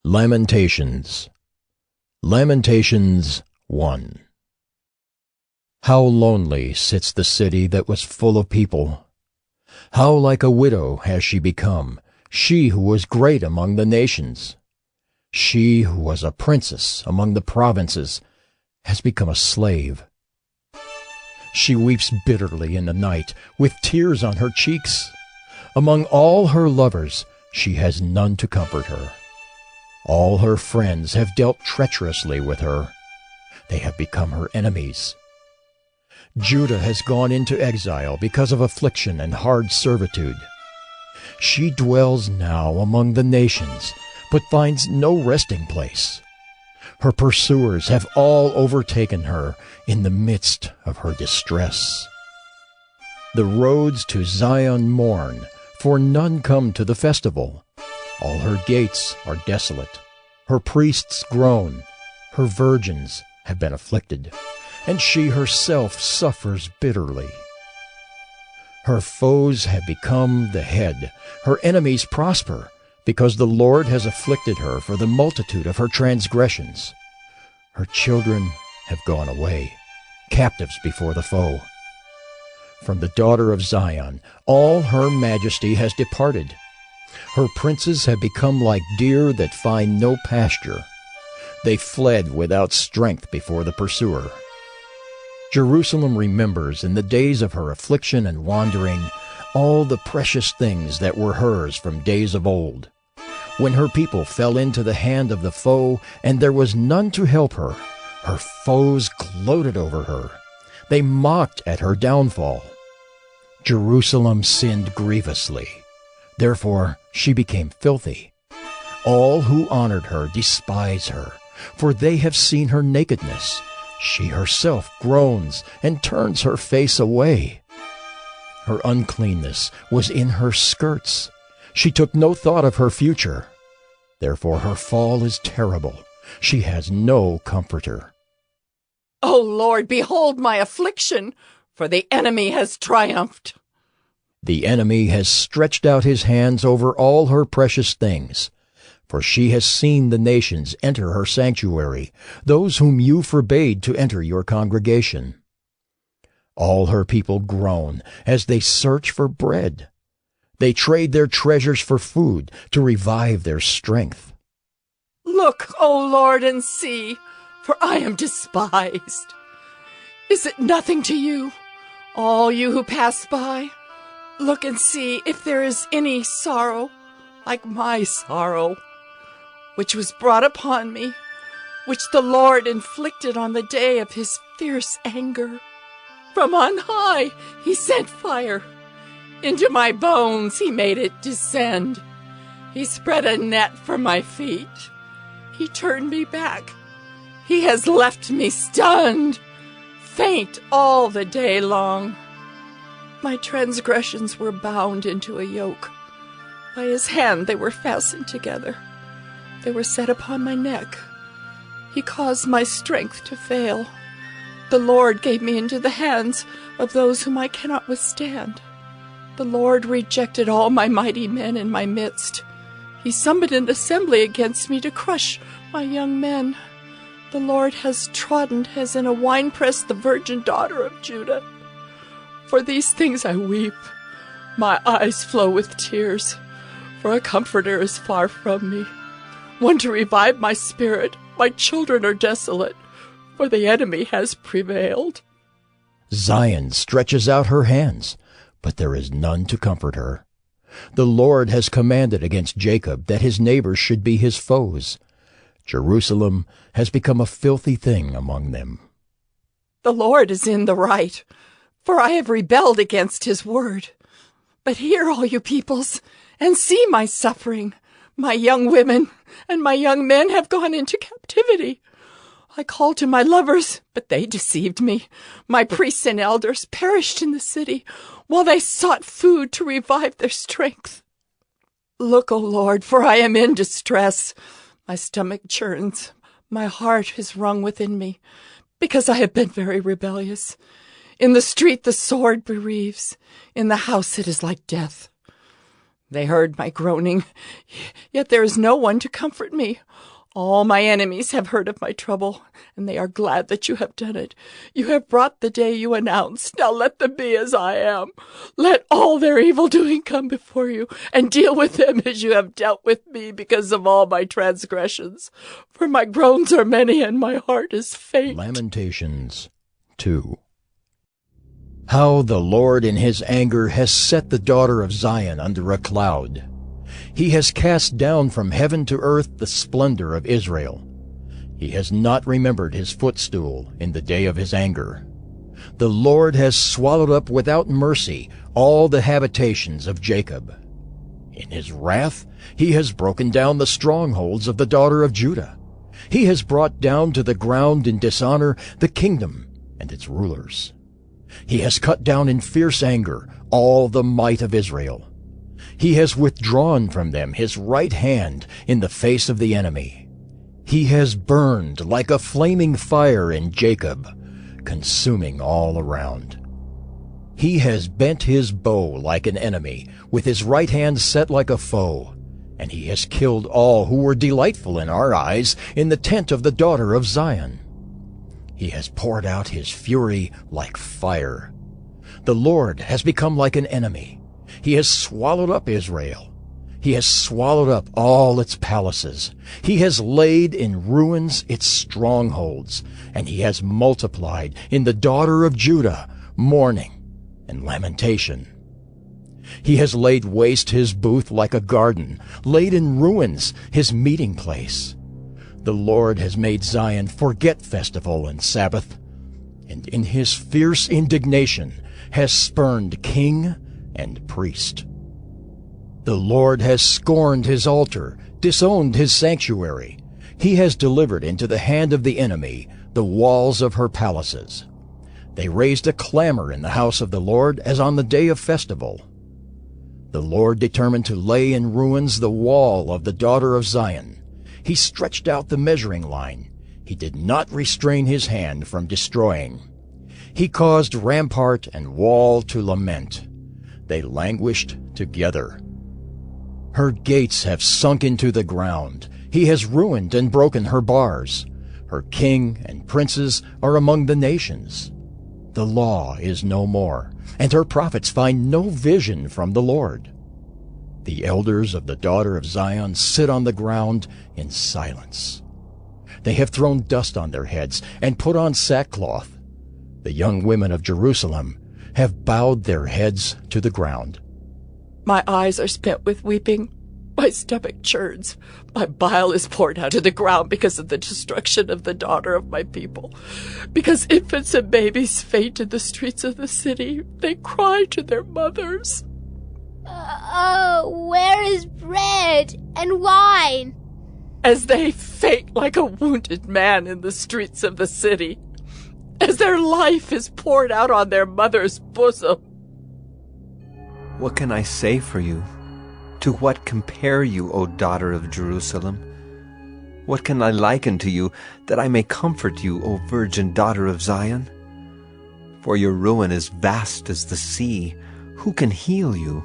Lamentations. Lamentations 1. How lonely sits the city that was full of people! How like a widow has she become, she who was great among the nations! She who was a princess among the provinces has become a slave. She weeps bitterly in the night, with tears on her cheeks. Among all her lovers she has none to comfort her. All her friends have dealt treacherously with her. They have become her enemies. Judah has gone into exile because of affliction and hard servitude. She dwells now among the nations, but finds no resting place. Her pursuers have all overtaken her in the midst of her distress. The roads to Zion mourn, for none come to the festival. All her gates are desolate. Her priests groan. Her virgins have been afflicted, and she herself suffers bitterly. Her foes have become the head. Her enemies prosper, because the Lord has afflicted her for the multitude of her transgressions. Her children have gone away, captives before the foe. From the daughter of Zion, all her majesty has departed. Her princes have become like deer that find no pasture. They fled without strength before the pursuer. Jerusalem remembers in the days of her affliction and wandering all the precious things that were hers from days of old, when her people fell into the hand of the foe, and there was none to help her. Her foes gloated over her. They mocked at her downfall. Jerusalem sinned grievously. Therefore she became filthy. All who honored her despise her, for they have seen her nakedness. She herself groans and turns her face away. Her uncleanness was in her skirts. She took no thought of her future. Therefore her fall is terrible. She has no comforter. O Lord, behold my affliction, for the enemy has triumphed. The enemy has stretched out his hands over all her precious things, for she has seen the nations enter her sanctuary, those whom you forbade to enter your congregation. All her people groan as they search for bread. They trade their treasures for food to revive their strength. Look, O Lord, and see, for I am despised. Is it nothing to you, all you who pass by? Look and see if there is any sorrow like my sorrow, which was brought upon me, which the Lord inflicted on the day of his fierce anger. From on high he sent fire. Into my bones he made it descend. He spread a net for my feet. He turned me back. He has left me stunned, faint all the day long. My transgressions were bound into a yoke. By his hand they were fastened together. They were set upon my neck. He caused my strength to fail. The Lord gave me into the hands of those whom I cannot withstand. The Lord rejected all my mighty men in my midst. He summoned an assembly against me to crush my young men. The Lord has trodden as in a winepress the virgin daughter of Judah. For these things I weep. My eyes flow with tears, for a comforter is far from me, one to revive my spirit. My children are desolate, for the enemy has prevailed. Zion stretches out her hands, but there is none to comfort her. The Lord has commanded against Jacob that his neighbors should be his foes. Jerusalem has become a filthy thing among them. The Lord is in the right, for I have rebelled against his word. But hear, all you peoples, and see my suffering. My young women and my young men have gone into captivity. I called to my lovers, but they deceived me. My priests and elders perished in the city, while they sought food to revive their strength. Look, O Lord, for I am in distress. My stomach churns. My heart is wrung within me, because I have been very rebellious. In the street the sword bereaves. In the house it is like death. They heard my groaning, yet there is no one to comfort me. All my enemies have heard of my trouble, and they are glad that you have done it. You have brought the day you announced. Now let them be as I am. Let all their evil doing come before you, and deal with them as you have dealt with me because of all my transgressions. For my groans are many, and my heart is faint. Lamentations 2. How the Lord in his anger has set the daughter of Zion under a cloud. He has cast down from heaven to earth the splendor of Israel. He has not remembered his footstool in the day of his anger. The Lord has swallowed up without mercy all the habitations of Jacob. In his wrath he has broken down the strongholds of the daughter of Judah. He has brought down to the ground in dishonor the kingdom and its rulers. He has cut down in fierce anger all the might of Israel. He has withdrawn from them his right hand in the face of the enemy. He has burned like a flaming fire in Jacob, consuming all around. He has bent his bow like an enemy, with his right hand set like a foe, and he has killed all who were delightful in our eyes in the tent of the daughter of Zion. He has poured out his fury like fire. The Lord has become like an enemy. He has swallowed up Israel. He has swallowed up all its palaces. He has laid in ruins its strongholds, and he has multiplied in the daughter of Judah mourning and lamentation. He has laid waste his booth like a garden, laid in ruins his meeting place. The Lord has made Zion forget festival and Sabbath, and in his fierce indignation has spurned king and priest. The Lord has scorned his altar, disowned his sanctuary. He has delivered into the hand of the enemy the walls of her palaces. They raised a clamor in the house of the Lord as on the day of festival. The Lord determined to lay in ruins the wall of the daughter of Zion. He stretched out the measuring line. He did not restrain his hand from destroying. He caused rampart and wall to lament. They languished together. Her gates have sunk into the ground. He has ruined and broken her bars. Her king and princes are among the nations. The law is no more, and her prophets find no vision from the Lord. The elders of the daughter of Zion sit on the ground in silence. They have thrown dust on their heads and put on sackcloth. The young women of Jerusalem have bowed their heads to the ground. My eyes are spent with weeping. My stomach churns. My bile is poured out to the ground because of the destruction of the daughter of my people. Because infants and babies faint in the streets of the city, they cry to their mothers. Oh, where is bread and wine? As they faint like a wounded man in the streets of the city, as their life is poured out on their mother's bosom. What can I say for you? To what compare you, O daughter of Jerusalem? What can I liken to you, that I may comfort you, O virgin daughter of Zion? For your ruin is vast as the sea. Who can heal you?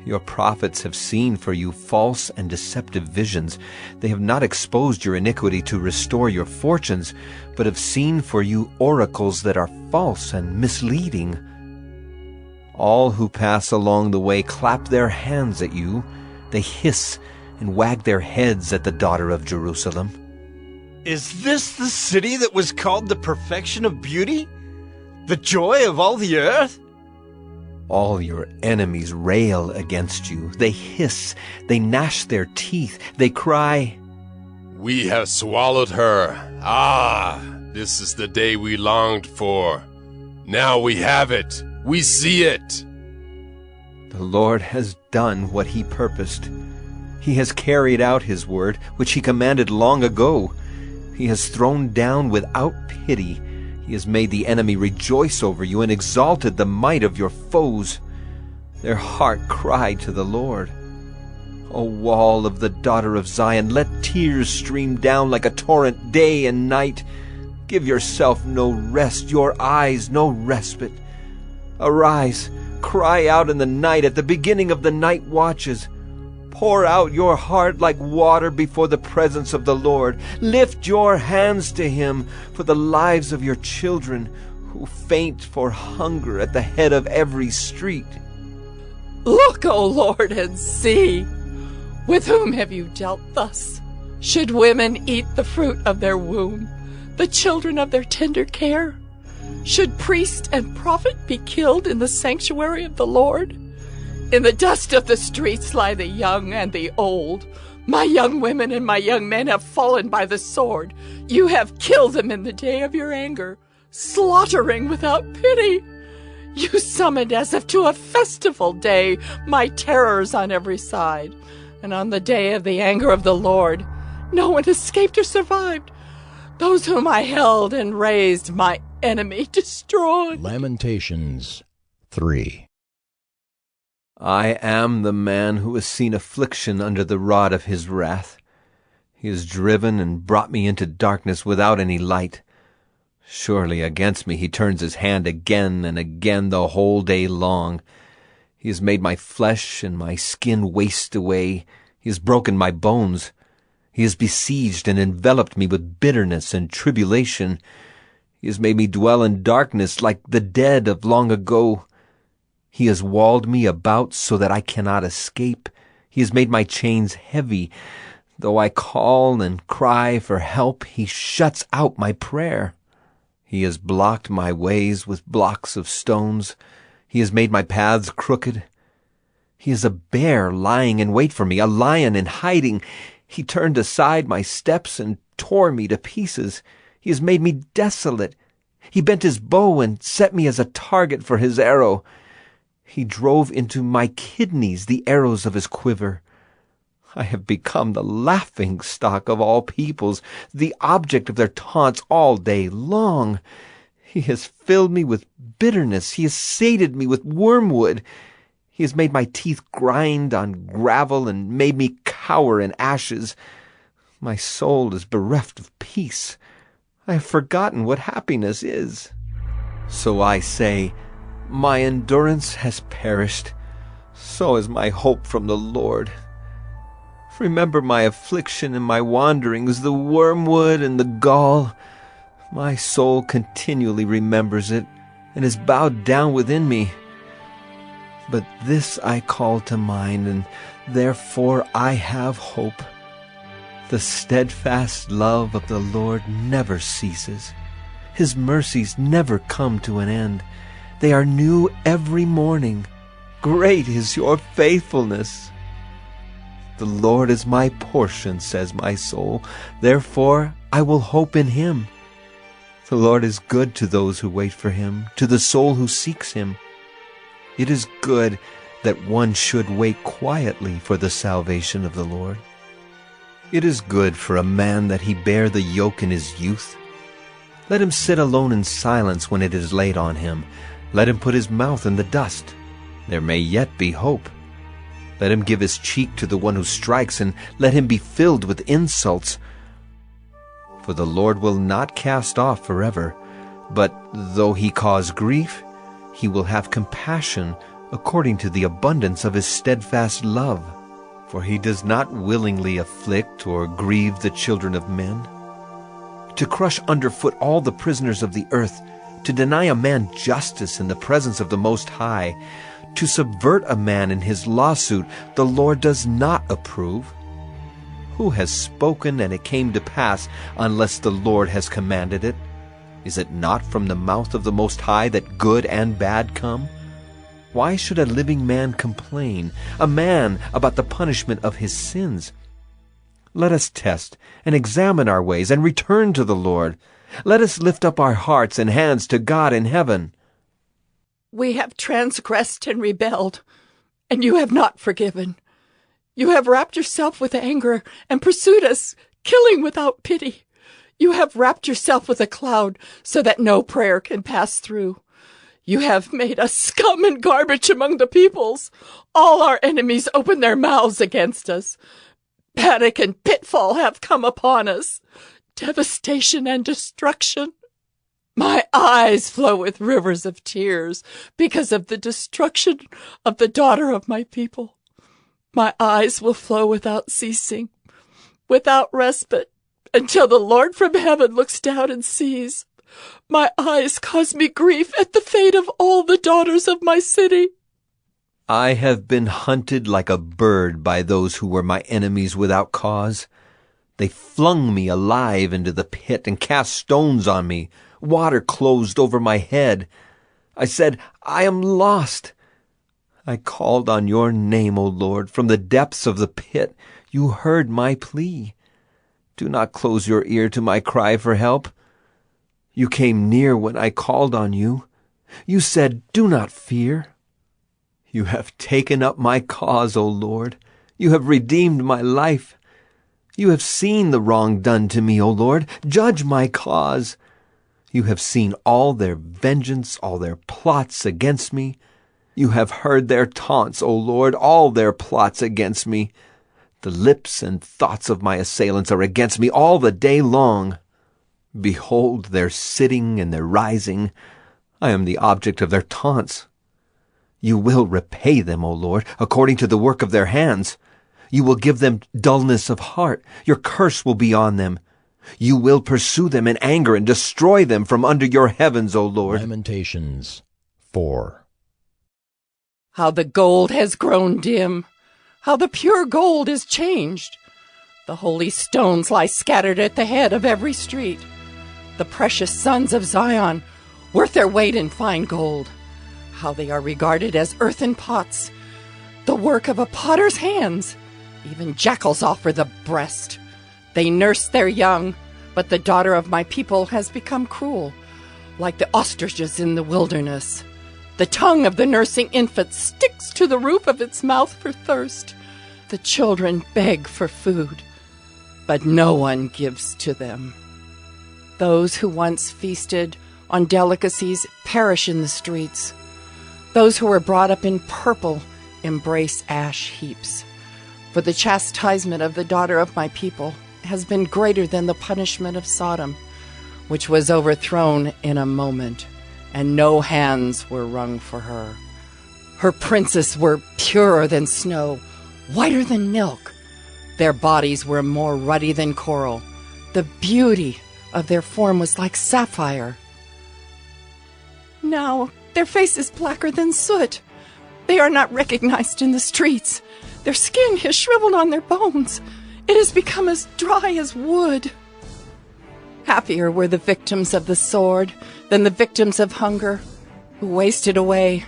Your prophets have seen for you false and deceptive visions. They have not exposed your iniquity to restore your fortunes, but have seen for you oracles that are false and misleading. All who pass along the way clap their hands at you. They hiss and wag their heads at the daughter of Jerusalem. Is this the city that was called the perfection of beauty? The joy of all the earth? All your enemies rail against you. They hiss, they gnash their teeth, they cry, "We have swallowed her. Ah, this is the day we longed for. Now we have it. We see it." The Lord has done what he purposed. He has carried out his word, which he commanded long ago. He has thrown down without pity. He has made the enemy rejoice over you and exalted the might of your foes. Their heart cried to the Lord. O wall of the daughter of Zion, let tears stream down like a torrent day and night. Give yourself no rest, your eyes no respite. Arise, Cry out in the night at the beginning of the night watches. Pour out your heart like water before the presence of the Lord. Lift your hands to him for the lives of your children who faint for hunger at the head of every street. Look, O Lord, and see. With whom have you dealt thus? Should women eat the fruit of their womb, the children of their tender care? Should priest and prophet be killed in the sanctuary of the Lord? In the dust of the streets lie the young and the old. My young women and my young men have fallen by the sword. You have killed them in the day of your anger, slaughtering without pity. You summoned as if to a festival day my terrors on every side. And on the day of the anger of the Lord, no one escaped or survived. Those whom I held and raised, my enemy destroyed. Lamentations 3. I am the man who has seen affliction under the rod of his wrath. He has driven and brought me into darkness without any light. Surely against me he turns his hand again and again the whole day long. He has made my flesh and my skin waste away. He has broken my bones. He has besieged and enveloped me with bitterness and tribulation. He has made me dwell in darkness like the dead of long ago. He has walled me about so that I cannot escape. He has made my chains heavy. Though I call and cry for help, he shuts out my prayer. He has blocked my ways with blocks of stones. He has made my paths crooked. He is a bear lying in wait for me, a lion in hiding. He turned aside my steps and tore me to pieces. He has made me desolate. He bent his bow and set me as a target for his arrow. He drove into my kidneys the arrows of his quiver. I have become the laughing stock of all peoples, the object of their taunts all day long. He has filled me with bitterness. He has sated me with wormwood. He has made my teeth grind on gravel and made me cower in ashes. My soul is bereft of peace. I have forgotten what happiness is. So I say, my endurance has perished. So is my hope from the Lord. Remember my affliction and my wanderings, the wormwood and the gall. My soul continually remembers it and is bowed down within me. But this I call to mind, and therefore I have hope. The steadfast love of the Lord never ceases. His mercies never come to an end. They are new every morning. Great is your faithfulness. The Lord is my portion, says my soul. Therefore I will hope in him. The Lord is good to those who wait for him, to the soul who seeks him. It is good that one should wait quietly for the salvation of the Lord. It is good for a man that he bear the yoke in his youth. Let him sit alone in silence when it is laid on him. Let him put his mouth in the dust. There may yet be hope. Let him give his cheek to the one who strikes, and let him be filled with insults. For the Lord will not cast off forever, but though he cause grief, he will have compassion according to the abundance of his steadfast love. For he does not willingly afflict or grieve the children of men. To crush underfoot all the prisoners of the earth, to deny a man justice in the presence of the Most High, to subvert a man in his lawsuit, the Lord does not approve. Who has spoken and it came to pass, unless the Lord has commanded it? Is it not from the mouth of the Most High that good and bad come? Why should a living man complain, a man about the punishment of his sins? Let us test and examine our ways and return to the Lord. Let us lift up our hearts and hands to God in heaven. We have transgressed and rebelled, and you have not forgiven. You have wrapped yourself with anger and pursued us, killing without pity. You have wrapped yourself with a cloud so that no prayer can pass through. You have made us scum and garbage among the peoples. All our enemies open their mouths against us. Panic and pitfall have come upon us, devastation and destruction. My eyes flow with rivers of tears because of the destruction of the daughter of my people. My eyes will flow without ceasing, without respite, until the Lord from heaven looks down and sees. My eyes cause me grief at the fate of all the daughters of my city. I have been hunted like a bird by those who were my enemies without cause. They flung me alive into the pit and cast stones on me. Water closed over my head. I said, I am lost. I called on your name, O Lord, from the depths of the pit. You heard my plea. Do not close your ear to my cry for help. You came near when I called on you. You said, do not fear. You have taken up my cause, O Lord. You have redeemed my life. You have seen the wrong done to me, O Lord. Judge my cause. You have seen all their vengeance, all their plots against me. You have heard their taunts, O Lord, all their plots against me. The lips and thoughts of my assailants are against me all the day long. Behold their sitting and their rising. I am the object of their taunts. You will repay them, O Lord, according to the work of their hands. You will give them dullness of heart. Your curse will be on them. You will pursue them in anger and destroy them from under your heavens, O Lord. Lamentations 4. How the gold has grown dim, how the pure gold is changed. The holy stones lie scattered at the head of every street. The precious sons of Zion, worth their weight in fine gold. How they are regarded as earthen pots, the work of a potter's hands. Even jackals offer the breast. They nurse their young, but the daughter of my people has become cruel, like the ostriches in the wilderness. The tongue of the nursing infant sticks to the roof of its mouth for thirst. The children beg for food, but no one gives to them. Those who once feasted on delicacies perish in the streets. Those who were brought up in purple embrace ash heaps. For the chastisement of the daughter of my people has been greater than the punishment of Sodom, which was overthrown in a moment, and no hands were wrung for her. Her princes were purer than snow, whiter than milk. Their bodies were more ruddy than coral. The beauty of their form was like sapphire. Now their face is blacker than soot. They are not recognized in the streets. Their skin has shriveled on their bones. It has become as dry as wood. Happier were the victims of the sword than the victims of hunger, who wasted away,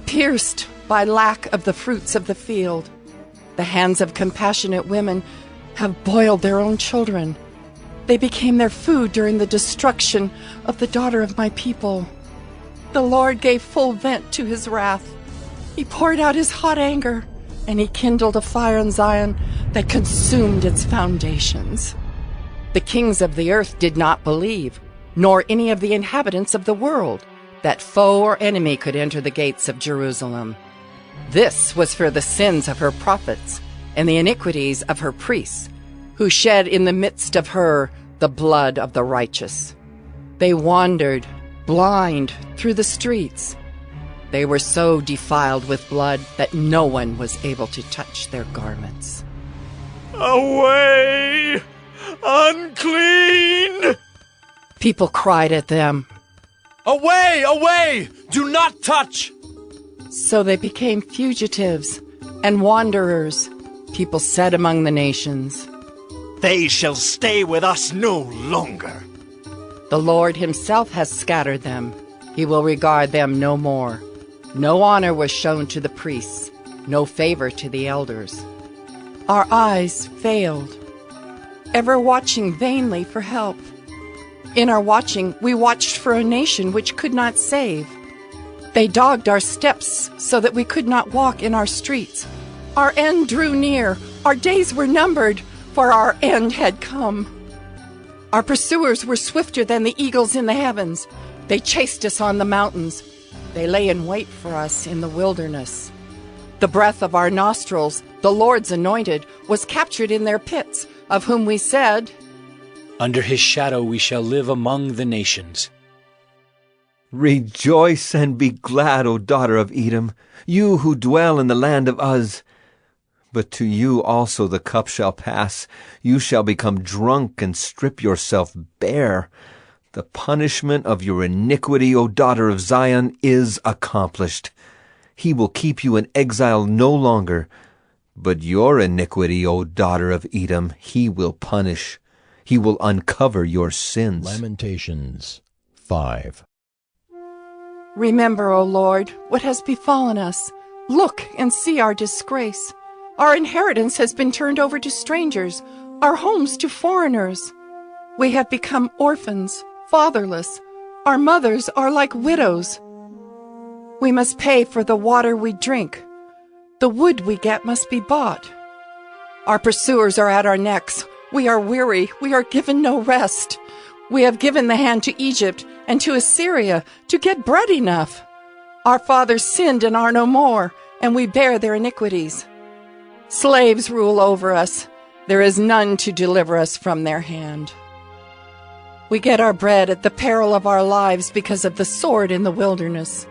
pierced by lack of the fruits of the field. The hands of compassionate women have boiled their own children. They became their food during the destruction of the daughter of my people. The Lord gave full vent to his wrath. He poured out his hot anger, and he kindled a fire in Zion that consumed its foundations. The kings of the earth did not believe, nor any of the inhabitants of the world, that foe or enemy could enter the gates of Jerusalem. This was for the sins of her prophets and the iniquities of her priests, who shed in the midst of her the blood of the righteous. They wandered, blind, through the streets. They were so defiled with blood that no one was able to touch their garments. Away! Unclean! People cried at them. Away! Away! Do not touch! So they became fugitives and wanderers, people said among the nations. They shall stay with us no longer. The Lord himself has scattered them. He will regard them no more. No honor was shown to the priests, no favor to the elders. Our eyes failed, ever watching vainly for help. In our watching, we watched for a nation which could not save. They dogged our steps so that we could not walk in our streets. Our end drew near. Our days were numbered, for our end had come. Our pursuers were swifter than the eagles in the heavens. They chased us on the mountains. They lay in wait for us in the wilderness. The breath of our nostrils, the Lord's anointed, was captured in their pits, of whom we said, Under his shadow we shall live among the nations. Rejoice and be glad, O daughter of Edom, you who dwell in the land of Uz. But to you also the cup shall pass. You shall become drunk and strip yourself bare. The punishment of your iniquity, O daughter of Zion, is accomplished. He will keep you in exile no longer. But your iniquity, O daughter of Edom, he will punish. He will uncover your sins. Lamentations 5. Remember, O Lord, what has befallen us. Look and see our disgrace. Our inheritance has been turned over to strangers, our homes to foreigners. We have become orphans, fatherless. Our mothers are like widows. We must pay for the water we drink. The wood we get must be bought. Our pursuers are at our necks. We are weary. We are given no rest. We have given the hand to Egypt and to Assyria to get bread enough. Our fathers sinned and are no more, and we bear their iniquities. Slaves rule over us. There is none to deliver us from their hand. We get our bread at the peril of our lives because of the sword in the wilderness.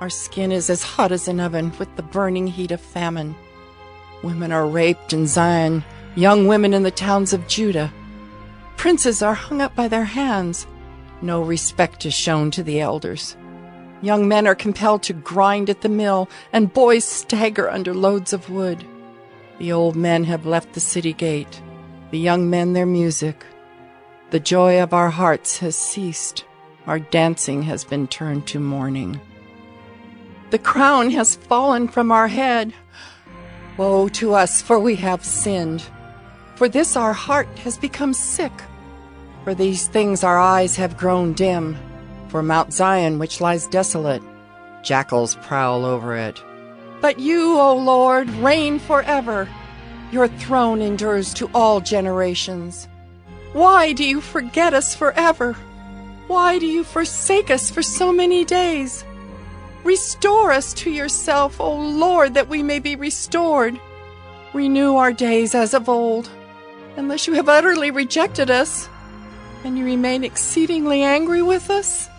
Our skin is as hot as an oven with the burning heat of famine. Women are raped in Zion, young women in the towns of Judah. Princes are hung up by their hands. No respect is shown to the elders. Young men are compelled to grind at the mill, and boys stagger under loads of wood. The old men have left the city gate, the young men their music. The joy of our hearts has ceased. Our dancing has been turned to mourning. The crown has fallen from our head. Woe to us, for we have sinned. For this our heart has become sick. For these things our eyes have grown dim. For Mount Zion, which lies desolate, jackals prowl over it. But you, O Lord, reign forever. Your throne endures to all generations. Why do you forget us forever? Why do you forsake us for so many days? Restore us to yourself, O Lord, that we may be restored. Renew our days as of old, unless you have utterly rejected us, and you remain exceedingly angry with us.